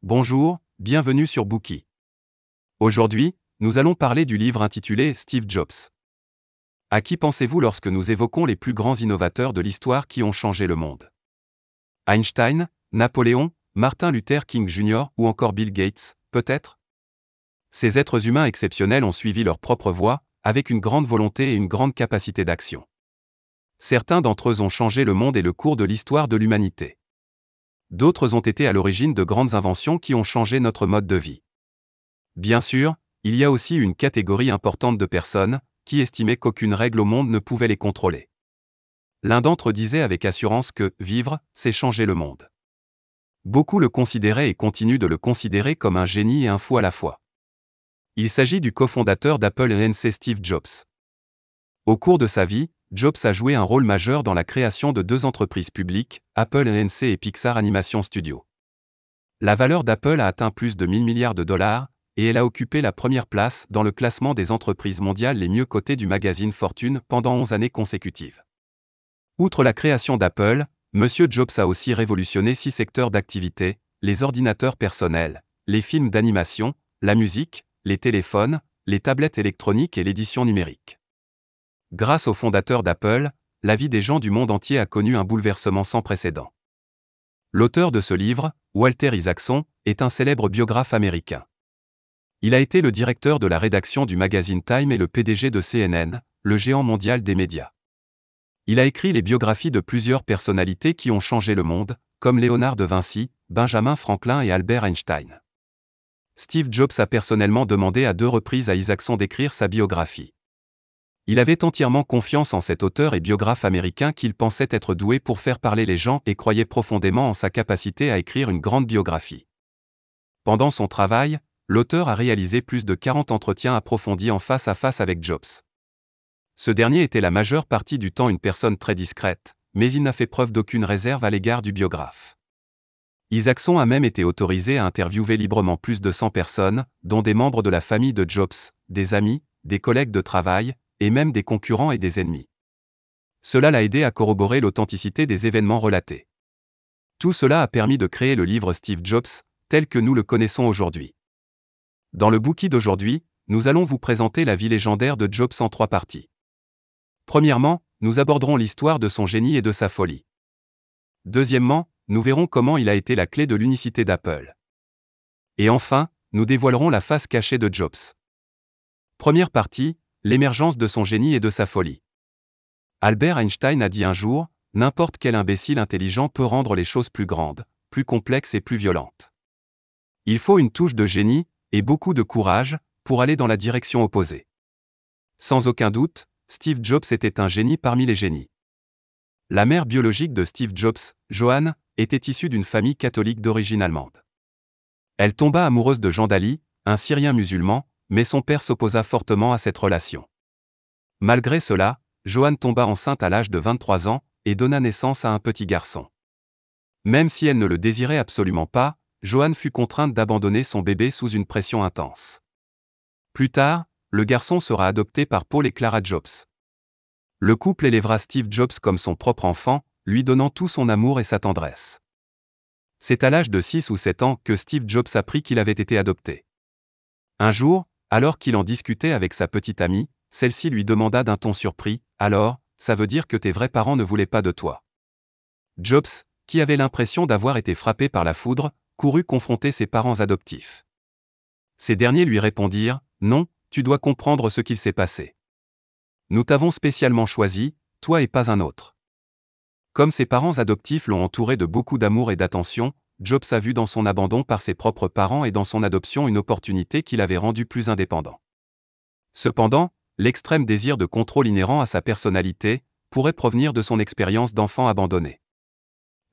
Bonjour, bienvenue sur Bookey. Aujourd'hui, nous allons parler du livre intitulé Steve Jobs. À qui pensez-vous lorsque nous évoquons les plus grands innovateurs de l'histoire qui ont changé le monde? Einstein, Napoléon, Martin Luther King Jr. ou encore Bill Gates, peut-être? Ces êtres humains exceptionnels ont suivi leur propre voie, avec une grande volonté et une grande capacité d'action. Certains d'entre eux ont changé le monde et le cours de l'histoire de l'humanité. D'autres ont été à l'origine de grandes inventions qui ont changé notre mode de vie. Bien sûr, il y a aussi une catégorie importante de personnes qui estimaient qu'aucune règle au monde ne pouvait les contrôler. L'un d'entre eux disait avec assurance que « vivre, c'est changer le monde ». Beaucoup le considéraient et continuent de le considérer comme un génie et un fou à la fois. Il s'agit du cofondateur d'Apple Inc. Steve Jobs. Au cours de sa vie, Jobs a joué un rôle majeur dans la création de deux entreprises publiques, Apple Inc. et Pixar Animation Studio. La valeur d'Apple a atteint plus de 1000 milliards de dollars, et elle a occupé la première place dans le classement des entreprises mondiales les mieux cotées du magazine Fortune pendant 11 années consécutives. Outre la création d'Apple, M. Jobs a aussi révolutionné 6 secteurs d'activité, les ordinateurs personnels, les films d'animation, la musique, les téléphones, les tablettes électroniques et l'édition numérique. Grâce au fondateur d'Apple, la vie des gens du monde entier a connu un bouleversement sans précédent. L'auteur de ce livre, Walter Isaacson, est un célèbre biographe américain. Il a été le directeur de la rédaction du magazine Time et le PDG de CNN, le géant mondial des médias. Il a écrit les biographies de plusieurs personnalités qui ont changé le monde, comme Léonard de Vinci, Benjamin Franklin et Albert Einstein. Steve Jobs a personnellement demandé à 2 reprises à Isaacson d'écrire sa biographie. Il avait entièrement confiance en cet auteur et biographe américain qu'il pensait être doué pour faire parler les gens et croyait profondément en sa capacité à écrire une grande biographie. Pendant son travail, l'auteur a réalisé plus de 40 entretiens approfondis en face à face avec Jobs. Ce dernier était la majeure partie du temps une personne très discrète, mais il n'a fait preuve d'aucune réserve à l'égard du biographe. Isaacson a même été autorisé à interviewer librement plus de 100 personnes, dont des membres de la famille de Jobs, des amis, des collègues de travail, et même des concurrents et des ennemis. Cela l'a aidé à corroborer l'authenticité des événements relatés. Tout cela a permis de créer le livre Steve Jobs, tel que nous le connaissons aujourd'hui. Dans le Bookey d'aujourd'hui, nous allons vous présenter la vie légendaire de Jobs en 3 parties. Premièrement, nous aborderons l'histoire de son génie et de sa folie. Deuxièmement, nous verrons comment il a été la clé de l'unicité d'Apple. Et enfin, nous dévoilerons la face cachée de Jobs. Première partie, l'émergence de son génie et de sa folie. Albert Einstein a dit un jour, « N'importe quel imbécile intelligent peut rendre les choses plus grandes, plus complexes et plus violentes. Il faut une touche de génie, et beaucoup de courage, pour aller dans la direction opposée. » Sans aucun doute, Steve Jobs était un génie parmi les génies. La mère biologique de Steve Jobs, Johanne, était issue d'une famille catholique d'origine allemande. Elle tomba amoureuse de Jean Daly, un Syrien musulman, mais son père s'opposa fortement à cette relation. Malgré cela, Johanne tomba enceinte à l'âge de 23 ans et donna naissance à un petit garçon. Même si elle ne le désirait absolument pas, Johanne fut contrainte d'abandonner son bébé sous une pression intense. Plus tard, le garçon sera adopté par Paul et Clara Jobs. Le couple élèvera Steve Jobs comme son propre enfant, lui donnant tout son amour et sa tendresse. C'est à l'âge de 6 ou 7 ans que Steve Jobs apprit qu'il avait été adopté. Un jour, alors qu'il en discutait avec sa petite amie, celle-ci lui demanda d'un ton surpris, « Alors, ça veut dire que tes vrais parents ne voulaient pas de toi ?» Jobs, qui avait l'impression d'avoir été frappé par la foudre, courut confronter ses parents adoptifs. Ces derniers lui répondirent, « Non, tu dois comprendre ce qu'il s'est passé. Nous t'avons spécialement choisi, toi et pas un autre. » Comme ses parents adoptifs l'ont entouré de beaucoup d'amour et d'attention, Jobs a vu dans son abandon par ses propres parents et dans son adoption une opportunité qui l'avait rendu plus indépendant. Cependant, l'extrême désir de contrôle inhérent à sa personnalité pourrait provenir de son expérience d'enfant abandonné.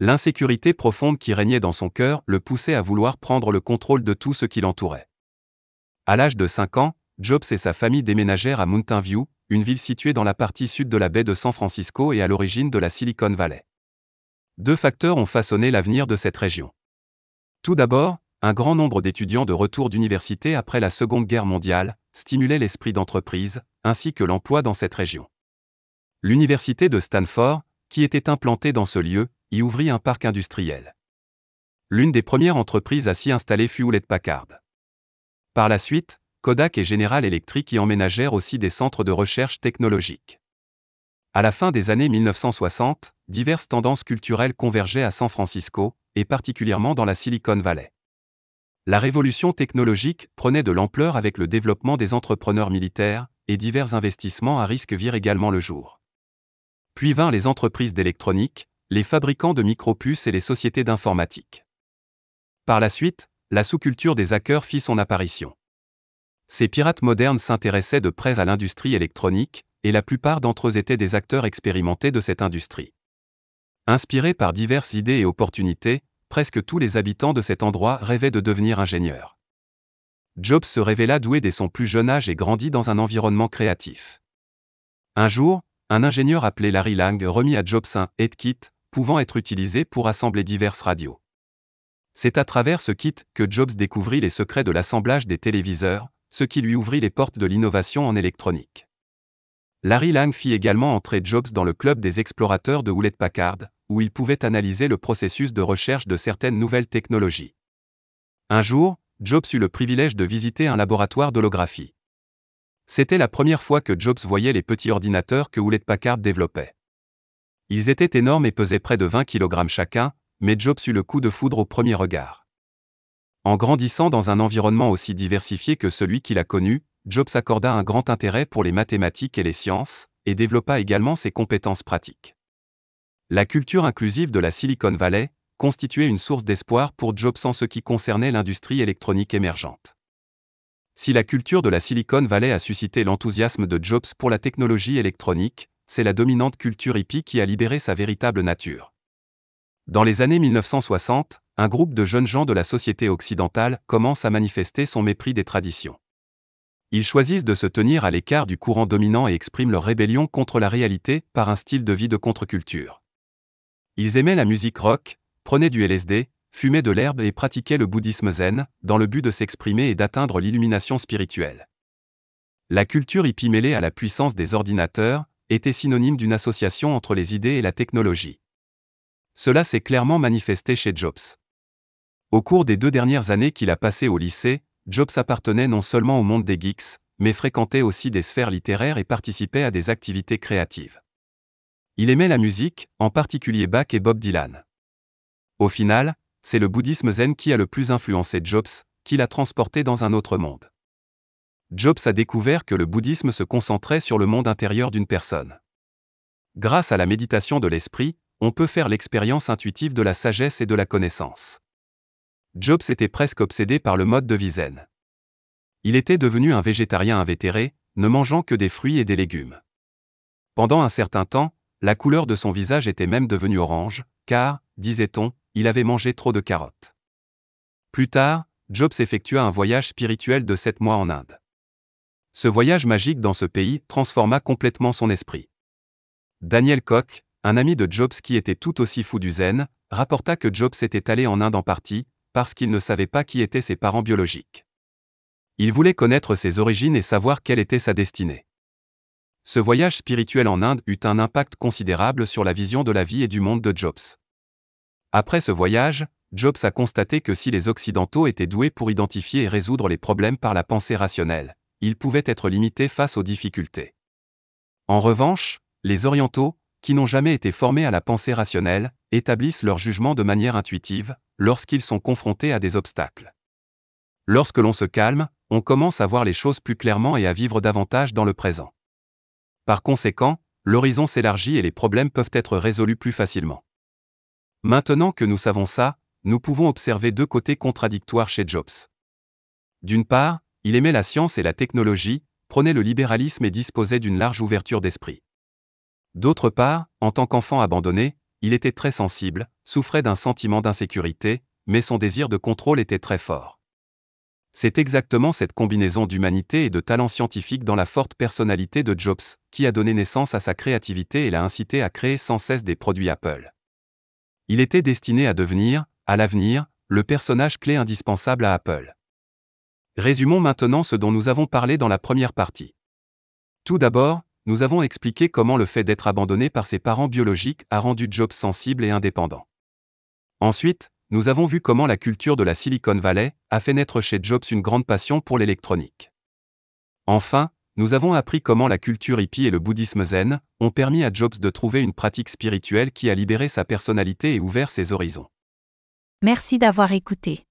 L'insécurité profonde qui régnait dans son cœur le poussait à vouloir prendre le contrôle de tout ce qui l'entourait. À l'âge de 5 ans, Jobs et sa famille déménagèrent à Mountain View, une ville située dans la partie sud de la baie de San Francisco et à l'origine de la Silicon Valley. 2 facteurs ont façonné l'avenir de cette région. Tout d'abord, un grand nombre d'étudiants de retour d'université après la Seconde Guerre mondiale stimulait l'esprit d'entreprise, ainsi que l'emploi dans cette région. L'université de Stanford, qui était implantée dans ce lieu, y ouvrit un parc industriel. L'une des premières entreprises à s'y installer fut Hewlett-Packard. Par la suite, Kodak et General Electric y emménagèrent aussi des centres de recherche technologique. À la fin des années 1960, diverses tendances culturelles convergeaient à San Francisco, et particulièrement dans la Silicon Valley. La révolution technologique prenait de l'ampleur avec le développement des entrepreneurs militaires, et divers investissements à risque virent également le jour. Puis vinrent les entreprises d'électronique, les fabricants de micropuces et les sociétés d'informatique. Par la suite, la sous-culture des hackers fit son apparition. Ces pirates modernes s'intéressaient de près à l'industrie électronique, et la plupart d'entre eux étaient des acteurs expérimentés de cette industrie. Inspirés par diverses idées et opportunités, presque tous les habitants de cet endroit rêvaient de devenir ingénieurs. Jobs se révéla doué dès son plus jeune âge et grandit dans un environnement créatif. Un jour, un ingénieur appelé Larry Lang remit à Jobs un « head-kit » pouvant être utilisé pour assembler diverses radios. C'est à travers ce kit que Jobs découvrit les secrets de l'assemblage des téléviseurs, ce qui lui ouvrit les portes de l'innovation en électronique. Larry Lang fit également entrer Jobs dans le club des explorateurs de Hewlett-Packard, où il pouvait analyser le processus de recherche de certaines nouvelles technologies. Un jour, Jobs eut le privilège de visiter un laboratoire d'holographie. C'était la première fois que Jobs voyait les petits ordinateurs que Hewlett-Packard développait. Ils étaient énormes et pesaient près de 20 kg chacun, mais Jobs eut le coup de foudre au premier regard. En grandissant dans un environnement aussi diversifié que celui qu'il a connu, Jobs accorda un grand intérêt pour les mathématiques et les sciences, et développa également ses compétences pratiques. La culture inclusive de la Silicon Valley constituait une source d'espoir pour Jobs en ce qui concernait l'industrie électronique émergente. Si la culture de la Silicon Valley a suscité l'enthousiasme de Jobs pour la technologie électronique, c'est la dominante culture hippie qui a libéré sa véritable nature. Dans les années 1960, un groupe de jeunes gens de la société occidentale commence à manifester son mépris des traditions. Ils choisissent de se tenir à l'écart du courant dominant et expriment leur rébellion contre la réalité par un style de vie de contre-culture. Ils aimaient la musique rock, prenaient du LSD, fumaient de l'herbe et pratiquaient le bouddhisme zen, dans le but de s'exprimer et d'atteindre l'illumination spirituelle. La culture hippie mêlée à la puissance des ordinateurs était synonyme d'une association entre les idées et la technologie. Cela s'est clairement manifesté chez Jobs. Au cours des 2 dernières années qu'il a passées au lycée, Jobs appartenait non seulement au monde des geeks, mais fréquentait aussi des sphères littéraires et participait à des activités créatives. Il aimait la musique, en particulier Bach et Bob Dylan. Au final, c'est le bouddhisme zen qui a le plus influencé Jobs, qui l'a transporté dans un autre monde. Jobs a découvert que le bouddhisme se concentrait sur le monde intérieur d'une personne. Grâce à la méditation de l'esprit, on peut faire l'expérience intuitive de la sagesse et de la connaissance. Jobs était presque obsédé par le mode de vie zen. Il était devenu un végétarien invétéré, ne mangeant que des fruits et des légumes. Pendant un certain temps, la couleur de son visage était même devenue orange, car, disait-on, il avait mangé trop de carottes. Plus tard, Jobs effectua un voyage spirituel de 7 mois en Inde. Ce voyage magique dans ce pays transforma complètement son esprit. Daniel Koch, un ami de Jobs qui était tout aussi fou du zen, rapporta que Jobs était allé en Inde en partie, parce qu'il ne savait pas qui étaient ses parents biologiques. Il voulait connaître ses origines et savoir quelle était sa destinée. Ce voyage spirituel en Inde eut un impact considérable sur la vision de la vie et du monde de Jobs. Après ce voyage, Jobs a constaté que si les Occidentaux étaient doués pour identifier et résoudre les problèmes par la pensée rationnelle, ils pouvaient être limités face aux difficultés. En revanche, les Orientaux, qui n'ont jamais été formés à la pensée rationnelle, établissent leur jugement de manière intuitive, lorsqu'ils sont confrontés à des obstacles. Lorsque l'on se calme, on commence à voir les choses plus clairement et à vivre davantage dans le présent. Par conséquent, l'horizon s'élargit et les problèmes peuvent être résolus plus facilement. Maintenant que nous savons ça, nous pouvons observer 2 côtés contradictoires chez Jobs. D'une part, il aimait la science et la technologie, prônait le libéralisme et disposait d'une large ouverture d'esprit. D'autre part, en tant qu'enfant abandonné, il était très sensible, souffrait d'un sentiment d'insécurité, mais son désir de contrôle était très fort. C'est exactement cette combinaison d'humanité et de talent scientifique dans la forte personnalité de Jobs, qui a donné naissance à sa créativité et l'a incité à créer sans cesse des produits Apple. Il était destiné à devenir, à l'avenir, le personnage clé indispensable à Apple. Résumons maintenant ce dont nous avons parlé dans la première partie. Tout d'abord, nous avons expliqué comment le fait d'être abandonné par ses parents biologiques a rendu Jobs sensible et indépendant. Ensuite, nous avons vu comment la culture de la Silicon Valley a fait naître chez Jobs une grande passion pour l'électronique. Enfin, nous avons appris comment la culture hippie et le bouddhisme zen ont permis à Jobs de trouver une pratique spirituelle qui a libéré sa personnalité et ouvert ses horizons. Merci d'avoir écouté.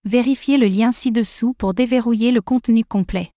Vérifiez le lien ci-dessous pour déverrouiller le contenu complet.